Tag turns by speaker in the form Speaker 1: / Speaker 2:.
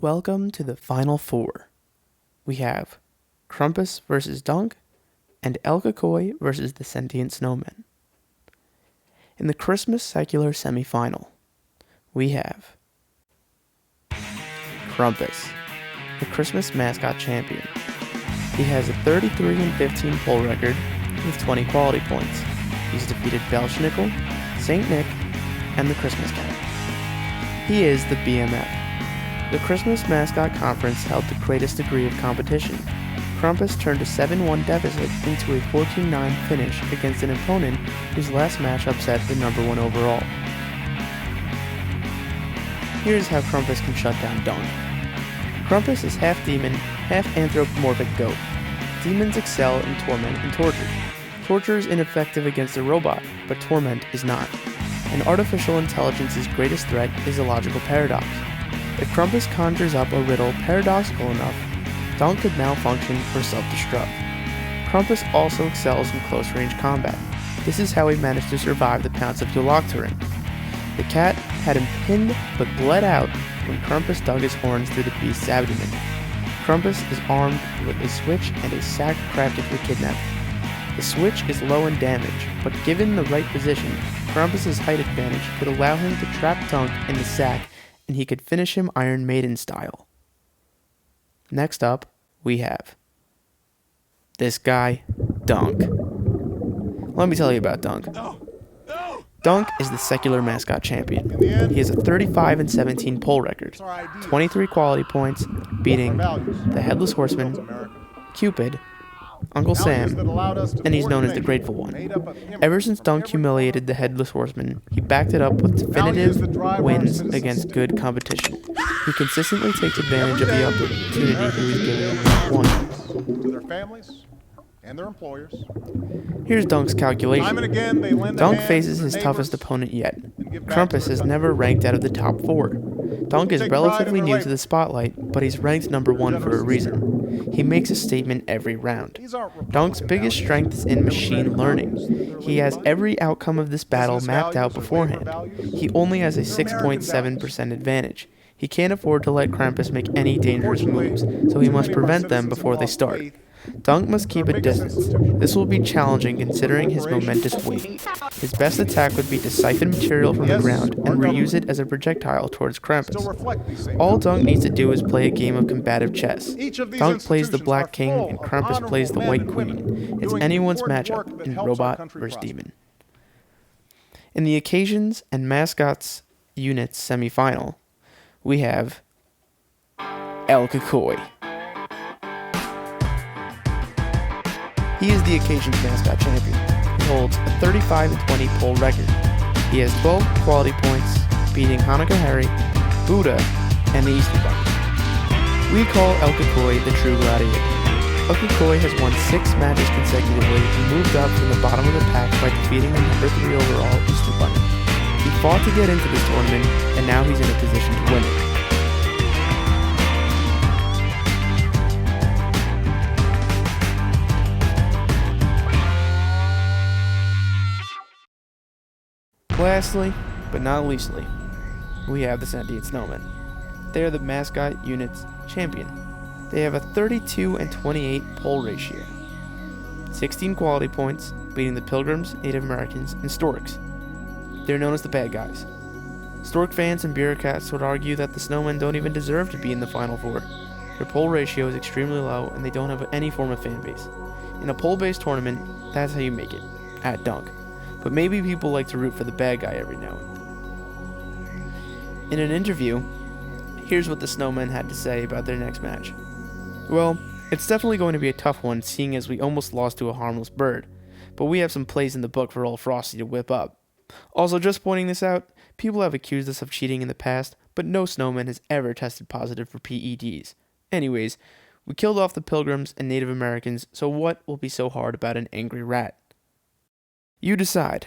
Speaker 1: Welcome to the Final Four. We have Krampus versus Dunk and El Kakoi versus the Sentient Snowmen. In the Christmas secular semifinal, we have Krampus, the Christmas mascot champion. He has a 33-15 poll record with 20 quality points. He's defeated Belschnickel, St. Nick, and the Christmas Cat. He is the BMF. The Christmas Mascot Conference held the greatest degree of competition. Krampus turned a 7-1 deficit into a 14-9 finish against an opponent whose last match upset the number 1 overall. Here's how Krampus can shut down Dunk. Krampus is half demon, half anthropomorphic goat. Demons excel in torment and torture. Torture is ineffective against a robot, but torment is not. An artificial intelligence's greatest threat is a logical paradox. If Krampus conjures up a riddle paradoxical enough, Dunk could malfunction or self-destruct. Krampus also excels in close-range combat. This is how he managed to survive the pounce of Yoloctoring. The cat had him pinned but bled out when Krampus dug his horns through the beast's abdomen. Krampus is armed with a switch and a sack crafted for kidnapping. The switch is low in damage, but given the right position, Krampus' height advantage could allow him to trap Dunk in the sack and he could finish him Iron Maiden style. Next up, we have this guy, Dunk. Let me tell you about Dunk. Dunk is the secular mascot champion. He has a 35-17 poll record, 23 quality points, beating the Headless Horseman, Cupid, Uncle Sam, and he's known as the Grateful One. Ever since Dunk humiliated the Headless Horseman, he backed it up with definitive wins against good competition. He consistently takes advantage of the opportunity he was given in one.
Speaker 2: To their families and their employers.
Speaker 1: Here's Dunk's calculation.
Speaker 2: Time and again, they lend a
Speaker 1: Dunk
Speaker 2: hand
Speaker 1: faces
Speaker 2: to
Speaker 1: his
Speaker 2: their
Speaker 1: toughest
Speaker 2: neighbors
Speaker 1: opponent yet.
Speaker 2: and give back to
Speaker 1: Krampus
Speaker 2: their
Speaker 1: is
Speaker 2: country.
Speaker 1: never ranked out of the top 4. Dunk is
Speaker 2: Take pride
Speaker 1: relatively
Speaker 2: in
Speaker 1: new
Speaker 2: their
Speaker 1: to the spotlight, but he's ranked number 1 for a reason. He makes a statement every round.
Speaker 2: These aren't Republican
Speaker 1: Dunk's biggest
Speaker 2: values.
Speaker 1: strength is in machine learning. He has every outcome of this battle
Speaker 2: Business
Speaker 1: mapped out
Speaker 2: values or
Speaker 1: beforehand.
Speaker 2: labor values.
Speaker 1: He only has a
Speaker 2: They're American
Speaker 1: 6.7% advantage. He can't afford to let Krampus make any dangerous moves, so he
Speaker 2: Too
Speaker 1: must
Speaker 2: many of our
Speaker 1: prevent them
Speaker 2: citizens
Speaker 1: before
Speaker 2: have
Speaker 1: they
Speaker 2: lost
Speaker 1: start.
Speaker 2: faith
Speaker 1: Dunk must keep a
Speaker 2: Our biggest
Speaker 1: distance.
Speaker 2: institution.
Speaker 1: This will be challenging considering his momentous weight. His best attack would be to siphon material from the
Speaker 2: Yes,
Speaker 1: ground
Speaker 2: our
Speaker 1: and reuse
Speaker 2: government
Speaker 1: it as a projectile towards
Speaker 2: still
Speaker 1: Krampus.
Speaker 2: reflect these same
Speaker 1: All
Speaker 2: values.
Speaker 1: Dunk needs to do is play a game of combative chess.
Speaker 2: Each of these
Speaker 1: Dunk plays the
Speaker 2: institutions
Speaker 1: Black
Speaker 2: are
Speaker 1: King
Speaker 2: full
Speaker 1: and
Speaker 2: of
Speaker 1: Krampus plays the
Speaker 2: honorable
Speaker 1: White
Speaker 2: men and
Speaker 1: Queen.
Speaker 2: women
Speaker 1: It's
Speaker 2: doing
Speaker 1: anyone's
Speaker 2: important
Speaker 1: matchup
Speaker 2: work that
Speaker 1: in
Speaker 2: helps our
Speaker 1: Robot
Speaker 2: country
Speaker 1: versus
Speaker 2: prosper.
Speaker 1: Demon. In the Occasions and Mascots Units semifinal, we have El Kakoi. He is the Occasions mascot champion. He holds a 35-20 poll record. He has 12 quality points, beating Hanukkah Harry, Buddha, and the Easter Bunny. We call El Kakoi the true gladiator. El Kakoi has won 6 matches consecutively and moved up from the bottom of the pack by defeating the number 3 overall Easter Bunny. He fought to get into this tournament, and now he's in a position to win it. Lastly, but not leastly, we have the Sentient Snowmen. They are the mascot unit's champion. They have a 32-28 poll ratio, 16 quality points, beating the Pilgrims, Native Americans, and Storks. They're known as the bad guys. Stork fans and bureaucrats would argue that the Snowmen don't even deserve to be in the Final Four. Their poll ratio is extremely low and they don't have any form of fan base. In a poll-based tournament, that's how you make it, at Dunk. But maybe people like to root for the bad guy every now and then. In an interview, here's what the Snowmen had to say about their next match. Well, it's definitely going to be a tough one seeing as we almost lost to a harmless bird, but we have some plays in the book for old Frosty to whip up. Also, just pointing this out, people have accused us of cheating in the past, but no Snowman has ever tested positive for PEDs. Anyways, we killed off the Pilgrims and Native Americans, so what will be so hard about an angry rat? You decide.